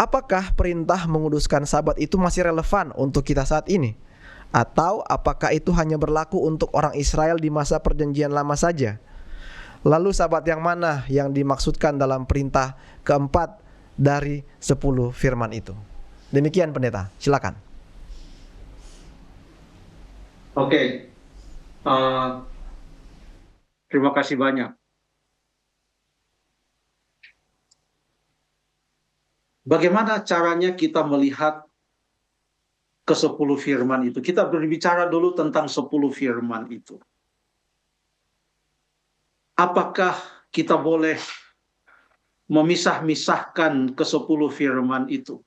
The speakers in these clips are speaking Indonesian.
Apakah perintah menguduskan Sabat itu masih relevan untuk kita saat ini? Atau apakah itu hanya berlaku untuk orang Israel di masa perjanjian lama saja? Lalu Sabat yang mana yang dimaksudkan dalam perintah keempat dari 10 firman itu? Demikian pendeta, silakan. Oke, terima kasih banyak. Bagaimana caranya kita melihat ke-10 firman itu? Kita berbicara dulu tentang 10 firman itu. Apakah kita boleh memisah-misahkan ke-10 firman itu?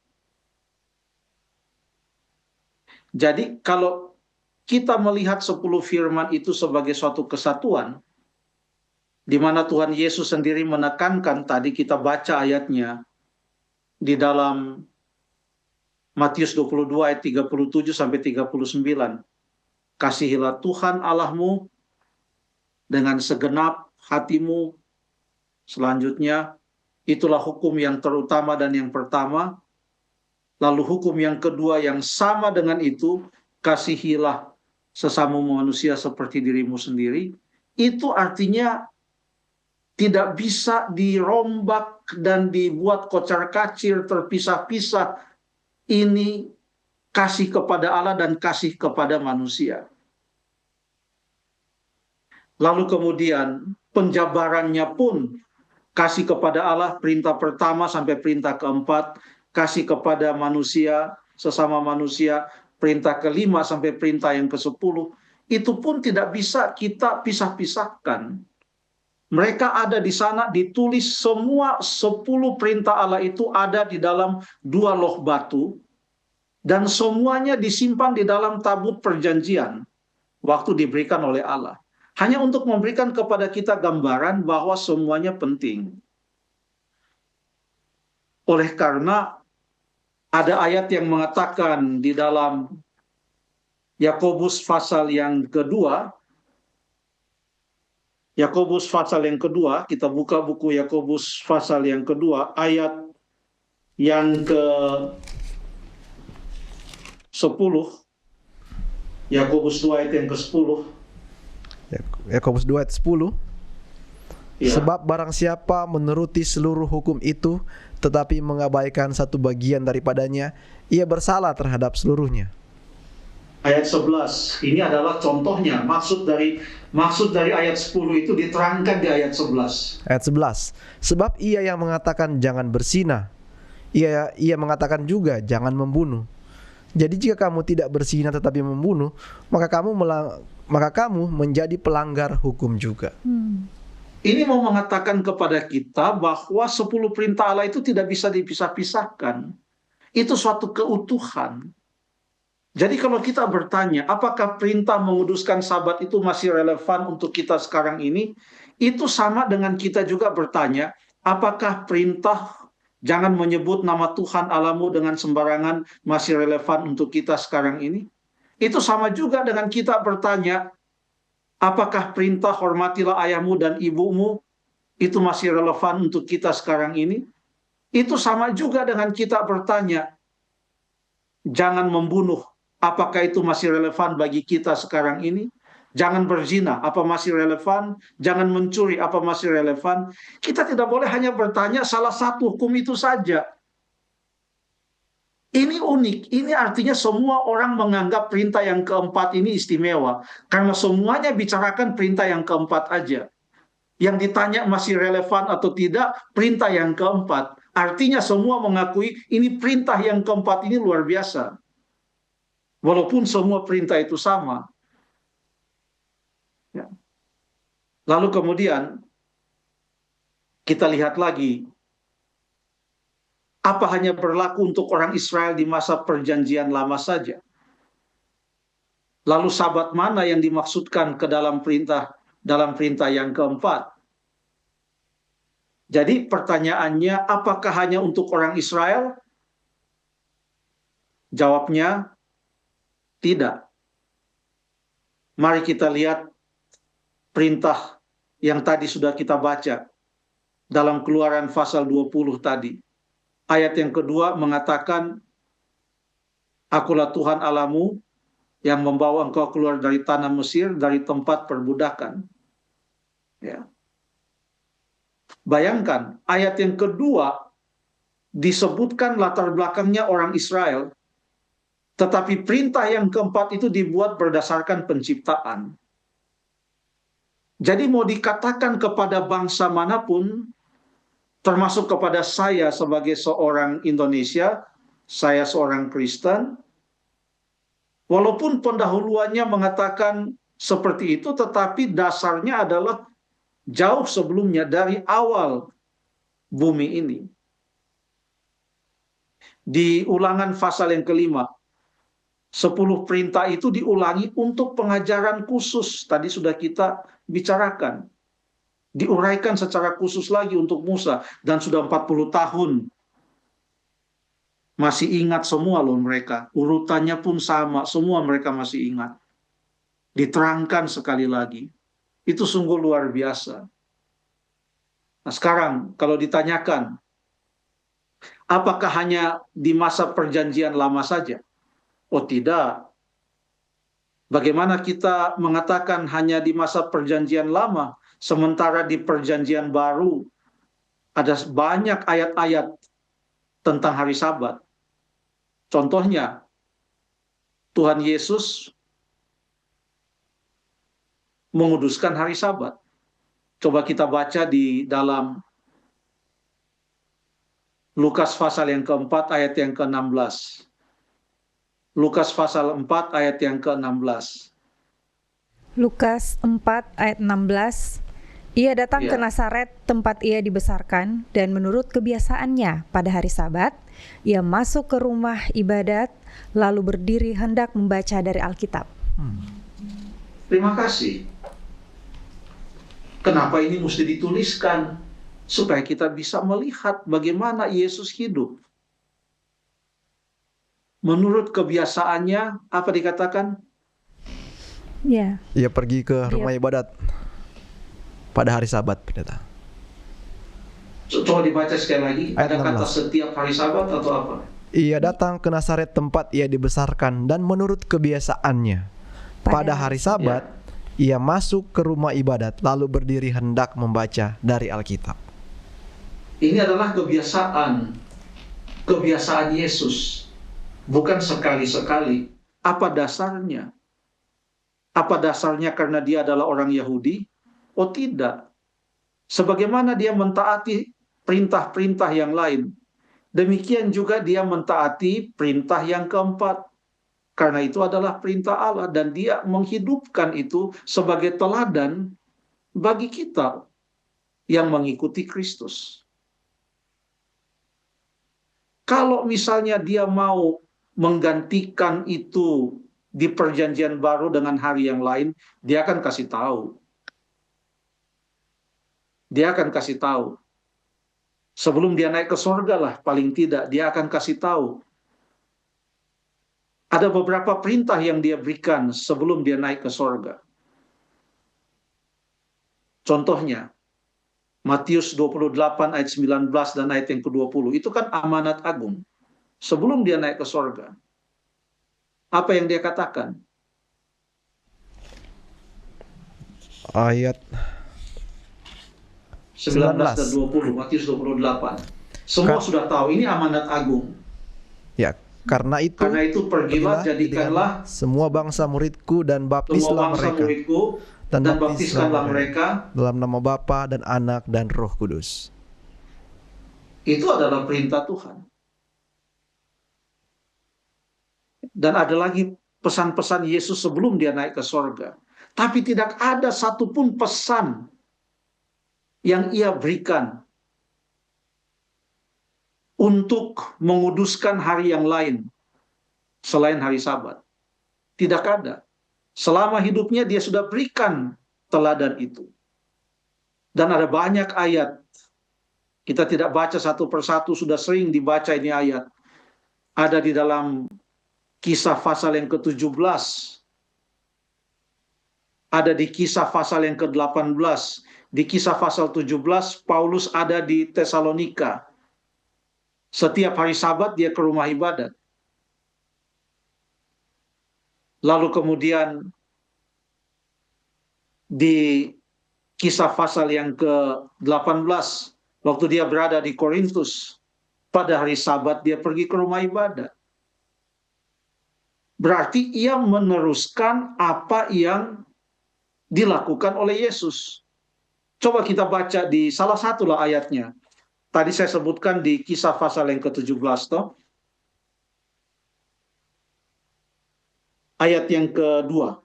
Jadi kalau kita melihat 10 firman itu sebagai suatu kesatuan, di mana Tuhan Yesus sendiri menekankan, tadi kita baca ayatnya, di dalam Matius 22 ayat 37 sampai 39. Kasihilah Tuhan Allahmu dengan segenap hatimu. Selanjutnya, itulah hukum yang terutama dan yang pertama. Lalu hukum yang kedua yang sama dengan itu, kasihilah sesama manusia seperti dirimu sendiri. Itu artinya tidak bisa dirombak dan dibuat kocar-kacir, terpisah-pisah. Ini kasih kepada Allah dan kasih kepada manusia. Lalu kemudian penjabarannya pun kasih kepada Allah, perintah pertama sampai perintah keempat, kasih kepada manusia, sesama manusia, perintah kelima sampai perintah yang ke-10, itu pun tidak bisa kita pisah-pisahkan. Mereka ada di sana, ditulis semua 10 perintah Allah itu ada di dalam 2 loh batu, dan semuanya disimpan di dalam tabut perjanjian waktu diberikan oleh Allah. Hanya untuk memberikan kepada kita gambaran bahwa semuanya penting. Oleh karena ada ayat yang mengatakan di dalam Yakobus pasal yang kedua, kita buka buku Yakobus pasal yang kedua, ayat yang ke-10, Yakobus 2 ayat yang ke-10. Yakobus 2 ayat 10. Ya. Sebab barang siapa menuruti seluruh hukum itu tetapi mengabaikan satu bagian daripadanya, ia bersalah terhadap seluruhnya. Ayat 11, ini adalah contohnya. Maksud dari ayat 10 itu diterangkan di ayat 11. Ayat 11. Sebab ia yang mengatakan jangan berzina, ia mengatakan juga jangan membunuh. Jadi jika kamu tidak berzina tetapi membunuh, maka kamu menjadi pelanggar hukum juga. Ini mau mengatakan kepada kita bahwa 10 perintah Allah itu tidak bisa dipisah-pisahkan. Itu suatu keutuhan. Jadi kalau kita bertanya, apakah perintah menguduskan Sabat itu masih relevan untuk kita sekarang ini? Itu sama dengan kita juga bertanya, apakah perintah jangan menyebut nama Tuhan Allahmu dengan sembarangan masih relevan untuk kita sekarang ini? Itu sama juga dengan kita bertanya, apakah perintah hormatilah ayahmu dan ibumu itu masih relevan untuk kita sekarang ini? Itu sama juga dengan kita bertanya, jangan membunuh, apakah itu masih relevan bagi kita sekarang ini? Jangan berzina, apa masih relevan? Jangan mencuri, apa masih relevan? Kita tidak boleh hanya bertanya salah satu hukum itu saja. Ini unik, ini artinya semua orang menganggap perintah yang keempat ini istimewa. Karena semuanya bicarakan perintah yang keempat aja. Yang ditanya masih relevan atau tidak, perintah yang keempat. Artinya semua mengakui ini perintah yang keempat ini luar biasa. Walaupun semua perintah itu sama. Ya. Lalu kemudian kita lihat lagi, apa hanya berlaku untuk orang Israel di masa perjanjian lama saja? Lalu Sabat mana yang dimaksudkan ke dalam perintah yang keempat? Jadi pertanyaannya, apakah hanya untuk orang Israel? Jawabnya, tidak. Mari kita lihat perintah yang tadi sudah kita baca dalam Keluaran pasal 20 tadi. Ayat yang kedua mengatakan, Akulah Tuhan Allahmu yang membawa engkau keluar dari tanah Mesir, dari tempat perbudakan. Ya. Bayangkan, ayat yang kedua disebutkan latar belakangnya orang Israel, tetapi perintah yang keempat itu dibuat berdasarkan penciptaan. Jadi mau dikatakan kepada bangsa manapun, termasuk kepada saya sebagai seorang Indonesia, saya seorang Kristen, walaupun pendahuluannya mengatakan seperti itu, tetapi dasarnya adalah jauh sebelumnya, dari awal bumi ini. Di Ulangan pasal yang kelima, 10 perintah itu diulangi untuk pengajaran khusus. Tadi sudah kita bicarakan. Diuraikan secara khusus lagi untuk Musa. Dan sudah 40 tahun. Masih ingat semua loh mereka. Urutannya pun sama. Semua mereka masih ingat. Diterangkan sekali lagi. Itu sungguh luar biasa. Nah sekarang kalau ditanyakan, apakah hanya di masa perjanjian lama saja? Oh tidak. Bagaimana kita mengatakan hanya di masa perjanjian lama, sementara di perjanjian baru ada banyak ayat-ayat tentang hari Sabat. Contohnya, Tuhan Yesus menguduskan hari Sabat. Coba kita baca di dalam Lukas pasal yang keempat ayat yang ke-16. Lukas pasal 4 ayat yang ke-16. Lukas 4 ayat 16. Ia datang ke Nazaret, tempat ia dibesarkan, dan menurut kebiasaannya pada hari Sabat, ia masuk ke rumah ibadat, lalu berdiri hendak membaca dari Alkitab. Terima kasih. Kenapa ini mesti dituliskan? Supaya kita bisa melihat bagaimana Yesus hidup. Menurut kebiasaannya, apa dikatakan? Ya. Ia pergi ke rumah ibadat pada hari Sabat, pendeta. Coba dibaca sekali lagi. Ayat Ada kata 16. setiap hari Sabat atau apa? Ia datang ke Nazaret, tempat ia dibesarkan, dan menurut kebiasaannya pada hari Sabat ia masuk ke rumah ibadat, lalu berdiri hendak membaca dari Alkitab. Ini adalah kebiasaan Yesus. Bukan sekali-sekali. Apa dasarnya? Apa dasarnya karena dia adalah orang Yahudi? Oh tidak. Sebagaimana dia mentaati perintah-perintah yang lain, demikian juga dia mentaati perintah yang keempat. Karena itu adalah perintah Allah, dan dia menghidupkan itu sebagai teladan bagi kita yang mengikuti Kristus. Kalau misalnya dia mau menggantikan itu di perjanjian baru dengan hari yang lain, dia akan kasih tahu. Dia akan kasih tahu. Sebelum dia naik ke surga lah, paling tidak dia akan kasih tahu. Ada beberapa perintah yang dia berikan sebelum dia naik ke surga. Contohnya, Matius 28 ayat 19 dan ayat yang ke-20. Itu kan amanat agung. Sebelum dia naik ke surga. Apa yang dia katakan? Ayat 19 dan 20, Matius 28. Semua sudah tahu, ini amanat agung. Ya, karena itu pergilah, jadikanlah semua bangsa muridku dan baptislah mereka. Dan baptiskanlah mereka dalam nama Bapa dan Anak dan Roh Kudus. Itu adalah perintah Tuhan. Dan ada lagi pesan-pesan Yesus sebelum dia naik ke sorga. Tapi tidak ada satupun pesan yang ia berikan untuk menguduskan hari yang lain selain hari Sabat. Tidak ada. Selama hidupnya dia sudah berikan teladan itu. Dan ada banyak ayat. Kita tidak baca satu persatu, sudah sering dibaca ini ayat. Ada di dalam Kisah pasal yang ke-17. Ada di Kisah pasal yang ke-18. Di Kisah pasal 17, Paulus ada di Tesalonika. Setiap hari Sabat dia ke rumah ibadat. Lalu kemudian di Kisah pasal yang ke-18, waktu dia berada di Korintus, pada hari Sabat dia pergi ke rumah ibadat. Berarti ia meneruskan apa yang dilakukan oleh Yesus. Coba kita baca di salah satulah ayatnya. Tadi saya sebutkan di Kisah pasal yang ke-17, toh. Ayat yang kedua.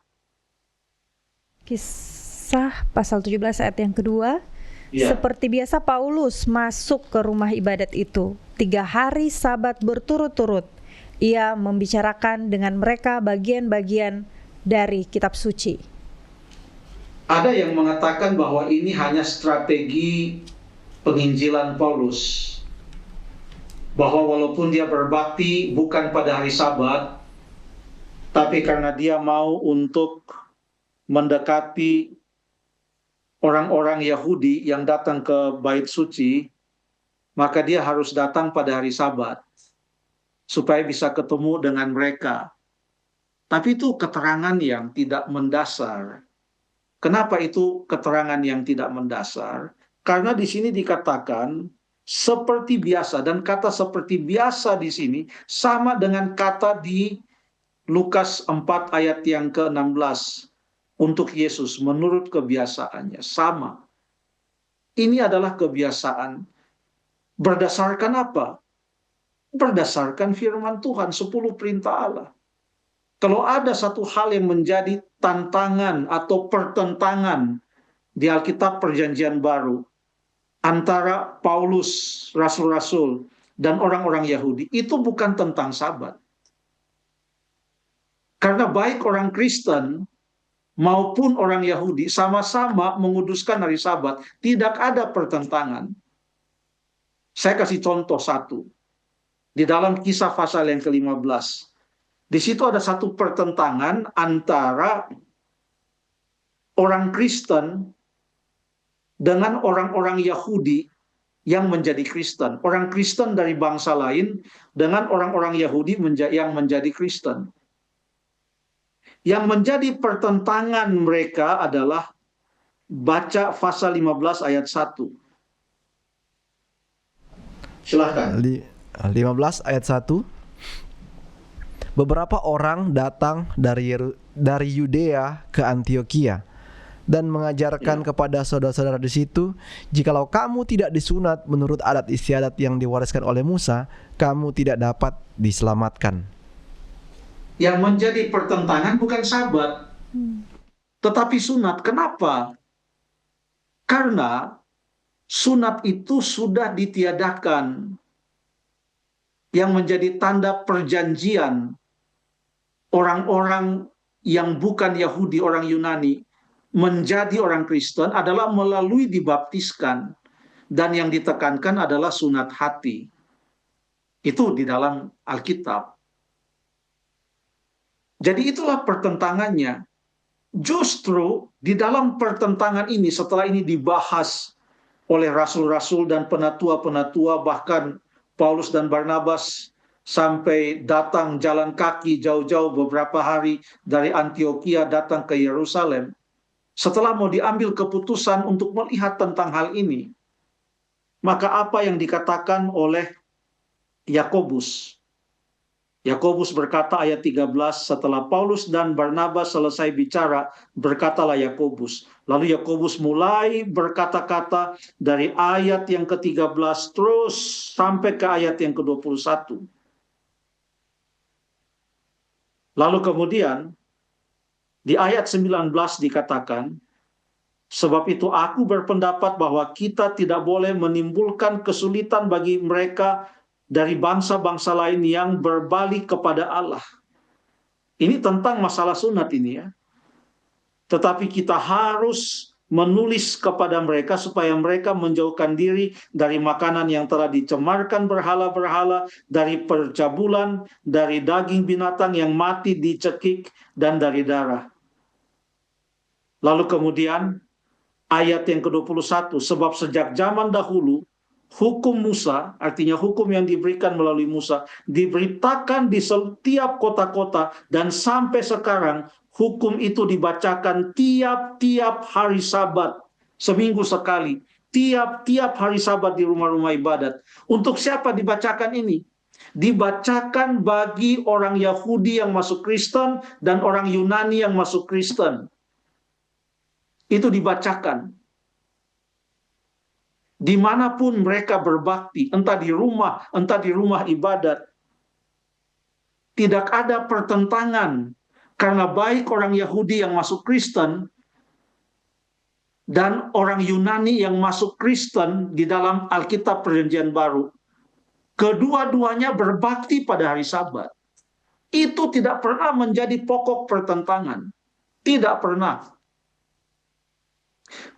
Kisah pasal 17 ayat yang kedua. Ya. Seperti biasa Paulus masuk ke rumah ibadat itu 3 hari Sabat berturut-turut. Ia membicarakan dengan mereka bagian-bagian dari kitab suci. Ada yang mengatakan bahwa ini hanya strategi penginjilan Paulus. Bahwa walaupun dia berbakti bukan pada hari Sabat, tapi karena dia mau untuk mendekati orang-orang Yahudi yang datang ke bait suci, maka dia harus datang pada hari Sabat supaya bisa ketemu dengan mereka. Tapi itu keterangan yang tidak mendasar. Kenapa itu keterangan yang tidak mendasar? Karena di sini dikatakan seperti biasa, dan kata seperti biasa di sini sama dengan kata di Lukas 4 ayat yang ke-16. Untuk Yesus menurut kebiasaannya sama. Ini adalah kebiasaan. Berdasarkan apa? Berdasarkan firman Tuhan, 10 perintah Allah. Kalau ada satu hal yang menjadi tantangan atau pertentangan di Alkitab Perjanjian Baru antara Paulus, rasul-rasul, dan orang-orang Yahudi, itu bukan tentang Sabat. Karena baik orang Kristen maupun orang Yahudi sama-sama menguduskan hari Sabat, tidak ada pertentangan. Saya kasih contoh satu. Di dalam Kisah pasal yang ke-15, di situ ada satu pertentangan antara orang Kristen dengan orang-orang Yahudi yang menjadi Kristen. Orang Kristen dari bangsa lain dengan orang-orang Yahudi yang menjadi Kristen. Yang menjadi pertentangan mereka adalah baca pasal 15 ayat 1. Silahkan. 15 ayat 1. Beberapa orang datang dari Yudea ke Antiokhia dan mengajarkan kepada saudara-saudara di situ, jikalau kamu tidak disunat menurut adat istiadat yang diwariskan oleh Musa, kamu tidak dapat diselamatkan. Yang menjadi pertentangan bukan Sabat, tetapi sunat. Kenapa? Karena sunat itu sudah ditiadakan. Yang menjadi tanda perjanjian orang-orang yang bukan Yahudi, orang Yunani, menjadi orang Kristen adalah melalui dibaptiskan. Dan yang ditekankan adalah sunat hati. Itu di dalam Alkitab. Jadi itulah pertentangannya. Justru di dalam pertentangan ini, setelah ini dibahas oleh rasul-rasul dan penatua-penatua, bahkan Paulus dan Barnabas sampai datang jalan kaki jauh-jauh beberapa hari dari Antiokhia datang ke Yerusalem. Setelah mau diambil keputusan untuk melihat tentang hal ini, maka apa yang dikatakan oleh Yakobus? Yakobus berkata ayat 13, setelah Paulus dan Barnabas selesai bicara, berkatalah Yakobus. Lalu Yakobus mulai berkata-kata dari ayat yang ke-13 terus sampai ke ayat yang ke-21. Lalu kemudian di ayat 19 dikatakan, sebab itu aku berpendapat bahwa kita tidak boleh menimbulkan kesulitan bagi mereka dari bangsa-bangsa lain yang berbalik kepada Allah. Ini tentang masalah sunat ini ya. Tetapi kita harus menulis kepada mereka supaya mereka menjauhkan diri dari makanan yang telah dicemarkan berhala-berhala, dari percabulan, dari daging binatang yang mati dicekik, dan dari darah. Lalu kemudian ayat yang ke-21, sebab sejak zaman dahulu hukum Musa, artinya hukum yang diberikan melalui Musa, diberitakan di setiap kota-kota, dan sampai sekarang hukum itu dibacakan tiap-tiap hari Sabat, seminggu sekali, tiap-tiap hari Sabat di rumah-rumah ibadat. Untuk siapa dibacakan ini? Dibacakan bagi orang Yahudi yang masuk Kristen dan orang Yunani yang masuk Kristen. Itu dibacakan dimanapun mereka berbakti, entah di rumah ibadat. Tidak ada pertentangan, karena baik orang Yahudi yang masuk Kristen dan orang Yunani yang masuk Kristen di dalam Alkitab Perjanjian Baru, kedua-duanya berbakti pada hari Sabat. Itu tidak pernah menjadi pokok pertentangan. Tidak pernah.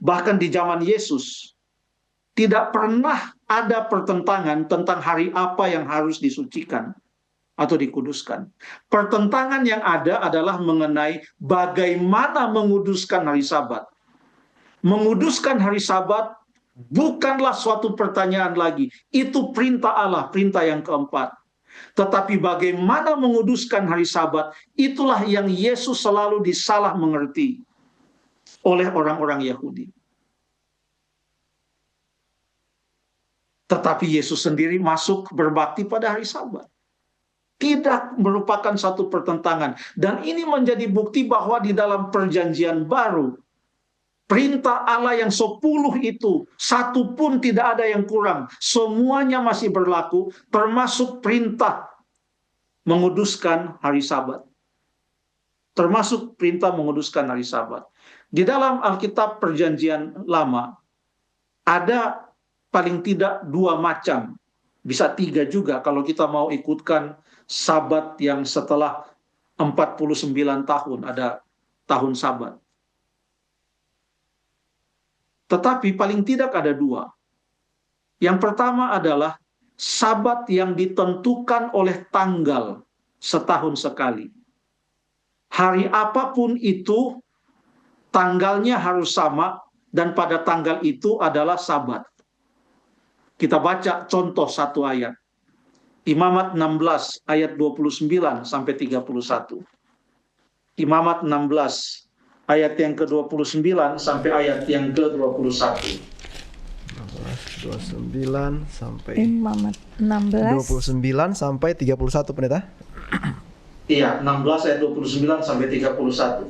Bahkan di zaman Yesus, tidak pernah ada pertentangan tentang hari apa yang harus disucikan atau dikuduskan. Pertentangan yang ada adalah mengenai bagaimana menguduskan hari Sabat. Menguduskan hari Sabat bukanlah suatu pertanyaan lagi. Itu perintah Allah, perintah yang keempat. Tetapi bagaimana menguduskan hari Sabat, itulah yang Yesus selalu disalah mengerti oleh orang-orang Yahudi. Tetapi Yesus sendiri masuk berbakti pada hari Sabat. Tidak merupakan satu pertentangan. Dan ini menjadi bukti bahwa di dalam Perjanjian Baru, perintah Allah yang 10 itu, satu pun tidak ada yang kurang. Semuanya masih berlaku, termasuk perintah menguduskan hari Sabat. Termasuk perintah menguduskan hari Sabat. Di dalam Alkitab Perjanjian Lama, ada paling tidak 2 macam. Bisa 3 juga kalau kita mau ikutkan Sabat yang setelah 49 tahun, ada tahun Sabat. Tetapi paling tidak ada 2. Yang pertama adalah Sabat yang ditentukan oleh tanggal setahun sekali. Hari apapun itu, tanggalnya harus sama, dan pada tanggal itu adalah Sabat. Kita baca contoh satu ayat. Imamat 16 ayat 29 sampai 31. Imamat 16 ayat yang ke-29 sampai ayat yang ke-21. 29 sampai Imamat 16 29 sampai 31, Pendeta. Iya, 16 ayat 29 sampai 31.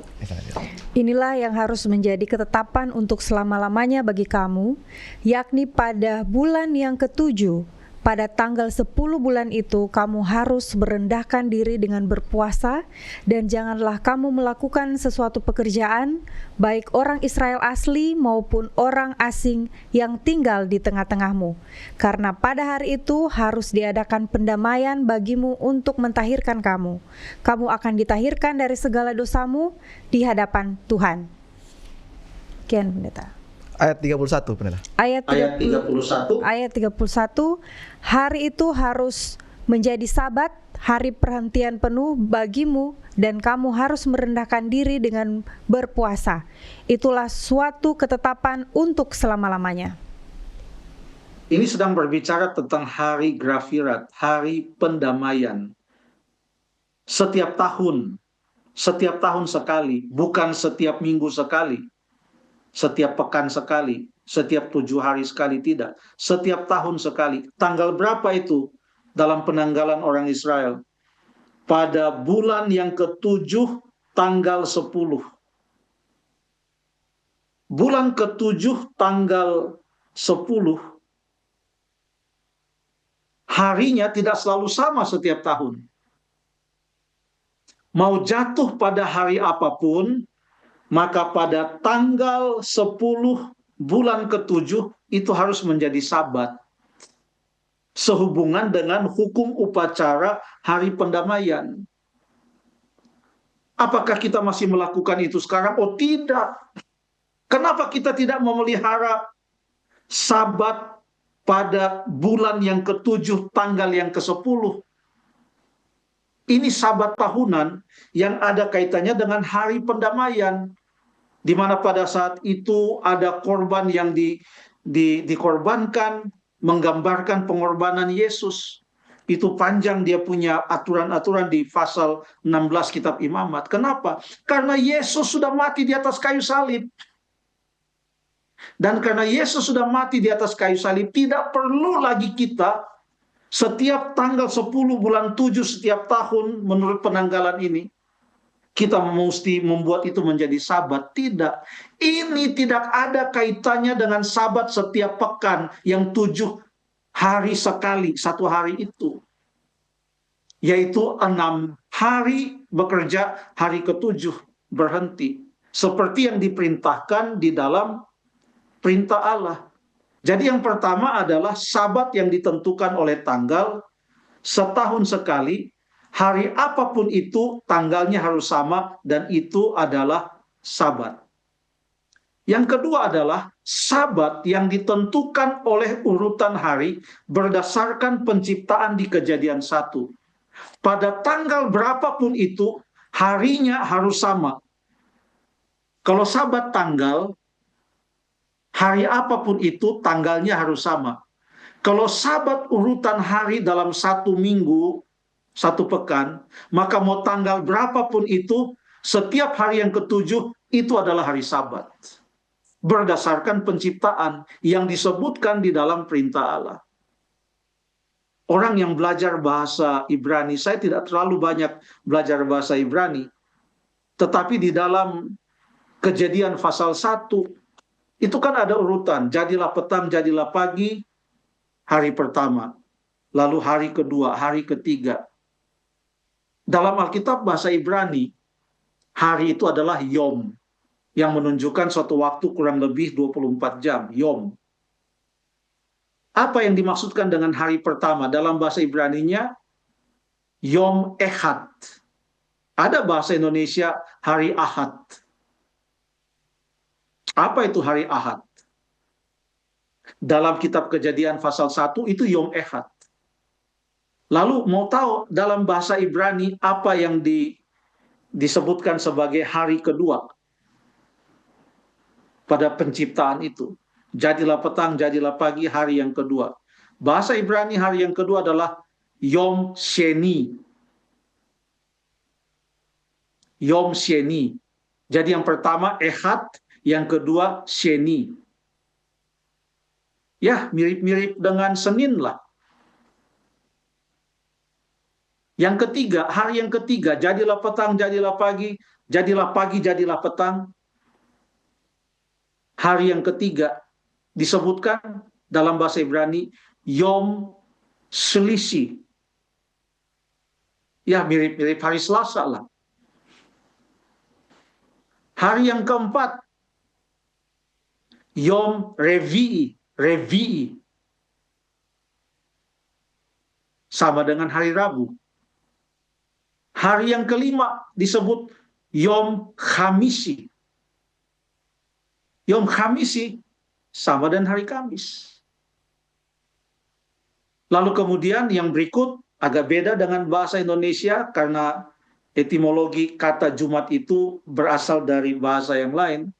Inilah yang harus menjadi ketetapan untuk selama-lamanya bagi kamu, yakni pada bulan yang ke-7, pada tanggal 10 bulan itu kamu harus merendahkan diri dengan berpuasa, dan janganlah kamu melakukan sesuatu pekerjaan, baik orang Israel asli maupun orang asing yang tinggal di tengah-tengahmu. Karena pada hari itu harus diadakan pendamaian bagimu untuk mentahirkan kamu. Kamu akan ditahirkan dari segala dosamu di hadapan Tuhan. Kian, Pendeta. Ayat 31, Pendeta. Ayat 31. Ayat 31, hari itu harus menjadi Sabat, hari perhentian penuh bagimu, dan kamu harus merendahkan diri dengan berpuasa. Itulah suatu ketetapan untuk selama-lamanya. Ini sedang berbicara tentang hari Grafirat, hari pendamaian. Setiap tahun sekali, bukan setiap minggu sekali. Setiap pekan sekali, setiap 7 hari sekali, tidak. Setiap tahun sekali. Tanggal berapa itu dalam penanggalan orang Israel? Pada bulan yang ke-7, tanggal 10. Bulan ke-7, tanggal 10, harinya tidak selalu sama setiap tahun. Mau jatuh pada hari apapun, maka pada tanggal 10 bulan ke-7 itu harus menjadi Sabat. Sehubungan dengan hukum upacara hari pendamaian. Apakah kita masih melakukan itu sekarang? Oh tidak. Kenapa kita tidak memelihara Sabat pada bulan yang ke-7, tanggal yang ke-10? Ini Sabat tahunan yang ada kaitannya dengan hari pendamaian, di mana pada saat itu ada korban yang dikorbankan, menggambarkan pengorbanan Yesus. Itu panjang, dia punya aturan-aturan di pasal 16 kitab Imamat. Kenapa? Karena Yesus sudah mati di atas kayu salib. Dan karena Yesus sudah mati di atas kayu salib, tidak perlu lagi kita setiap tanggal 10 bulan 7 setiap tahun menurut penanggalan ini, kita mesti membuat itu menjadi sabat. Tidak. Ini tidak ada kaitannya dengan sabat setiap pekan yang 7 hari sekali, satu hari itu. Yaitu 6 hari bekerja, hari ke-7 berhenti. Seperti yang diperintahkan di dalam perintah Allah. Jadi yang pertama adalah sabat yang ditentukan oleh tanggal, setahun sekali, hari apapun itu tanggalnya harus sama, dan itu adalah sabat. Yang kedua adalah sabat yang ditentukan oleh urutan hari berdasarkan penciptaan di Kejadian 1. Pada tanggal berapapun itu, harinya harus sama. Kalau sabat tanggal, hari apapun itu tanggalnya harus sama. Kalau sabat urutan hari dalam 1 minggu, 1 pekan, maka mau tanggal berapapun itu, setiap hari yang ke-7 itu adalah hari sabat. Berdasarkan penciptaan yang disebutkan di dalam perintah Allah. Orang yang belajar bahasa Ibrani, saya tidak terlalu banyak belajar bahasa Ibrani, tetapi di dalam Kejadian pasal 1, itu kan ada urutan, jadilah petang, jadilah pagi, hari pertama. Lalu hari kedua, hari ketiga. Dalam Alkitab bahasa Ibrani, hari itu adalah yom, yang menunjukkan suatu waktu kurang lebih 24 jam, yom. Apa yang dimaksudkan dengan hari pertama? Dalam bahasa Ibraninya, yom ehad. Ada bahasa Indonesia, hari ahad. Apa itu hari ahad? Dalam kitab Kejadian pasal 1 itu yom ehad. Lalu mau tahu dalam bahasa Ibrani apa yang disebutkan sebagai hari kedua pada penciptaan itu? Jadilah petang, jadilah pagi, hari yang kedua. Bahasa Ibrani hari yang kedua adalah yom sheni. Yom sheni. Jadi yang pertama ehad, yang kedua sheni. Ya, mirip-mirip dengan Senin lah. Yang ketiga, hari yang ketiga, jadilah petang, jadilah pagi, jadilah pagi, jadilah petang. Hari yang ketiga disebutkan dalam bahasa Ibrani Yom Shlisi. Ya, mirip-mirip hari Selasa lah. Hari yang keempat Yom Revi'i. Revi'i sama dengan hari Rabu. Hari yang kelima disebut Yom Khamisi. Yom Khamisi sama dengan hari Kamis. Lalu kemudian yang berikut agak beda dengan bahasa Indonesia karena etimologi kata Jumat itu berasal dari bahasa yang lain.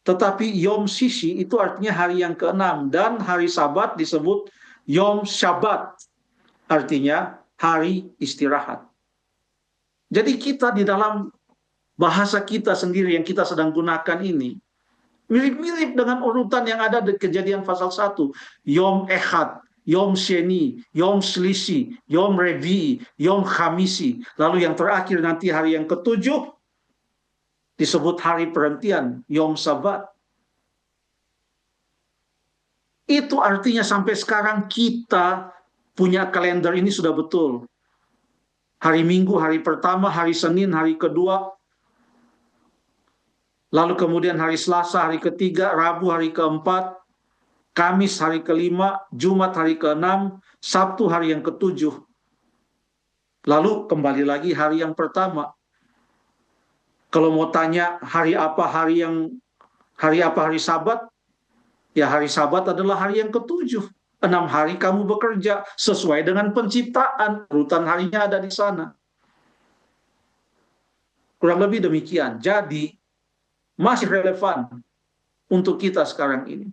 Tetapi Yom Sisi itu artinya hari yang ke-6, dan hari Sabat disebut Yom Shabbat, artinya hari istirahat. Jadi kita di dalam bahasa kita sendiri yang kita sedang gunakan ini mirip-mirip dengan urutan yang ada di Kejadian pasal 1. Yom Ehad, Yom Sheni, Yom Shlisi, Yom Revi'i, Yom Khamisi. Lalu yang terakhir nanti hari yang ke-7 disebut hari perhentian, Yom Sabat. Itu artinya sampai sekarang kita punya kalender ini sudah betul. Hari Minggu, hari pertama, hari Senin, hari kedua. Lalu kemudian hari Selasa, hari ketiga, Rabu, hari keempat, Kamis, hari kelima, Jumat, hari keenam, Sabtu, hari yang ke-7. Lalu kembali lagi hari yang pertama. Kalau mau tanya hari apa hari Sabat? Ya, hari Sabat adalah hari yang ke-7. 6 hari kamu bekerja sesuai dengan penciptaan. Urutan harinya ada di sana. Kurang lebih demikian. Jadi masih relevan untuk kita sekarang ini.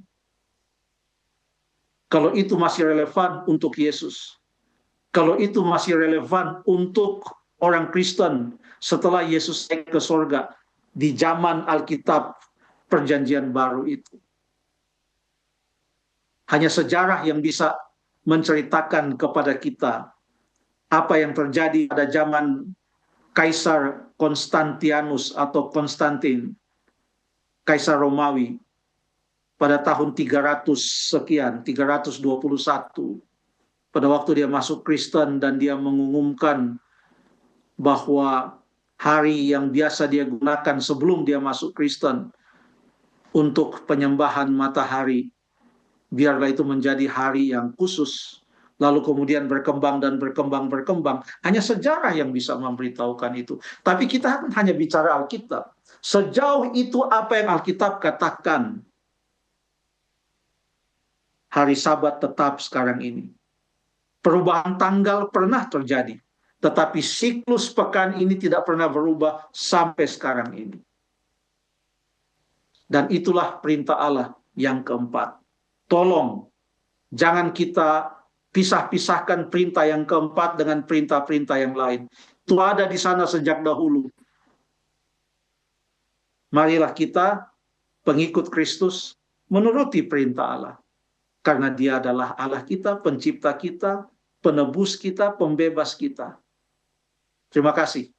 Kalau itu masih relevan untuk Yesus, kalau itu masih relevan untuk orang Kristen setelah Yesus naik ke sorga di zaman Alkitab Perjanjian Baru itu. Hanya sejarah yang bisa menceritakan kepada kita apa yang terjadi pada zaman Kaisar Konstantianus atau Konstantin, Kaisar Romawi, pada tahun 300 sekian, 321, pada waktu dia masuk Kristen dan dia mengumumkan bahwa hari yang biasa dia gunakan sebelum dia masuk Kristen untuk penyembahan matahari, biarlah itu menjadi hari yang khusus. Lalu kemudian berkembang dan berkembang. Hanya sejarah yang bisa memberitahukan itu. Tapi kita hanya bicara Alkitab. Sejauh itu apa yang Alkitab katakan. Hari Sabat tetap sekarang ini. Perubahan tanggal pernah terjadi. Tetapi siklus pekan ini tidak pernah berubah sampai sekarang ini. Dan itulah perintah Allah yang keempat. Tolong, jangan kita pisah-pisahkan perintah yang keempat dengan perintah-perintah yang lain. Itu ada di sana sejak dahulu. Marilah kita, pengikut Kristus, menuruti perintah Allah. Karena Dia adalah Allah kita, pencipta kita, penebus kita, pembebas kita. Terima kasih.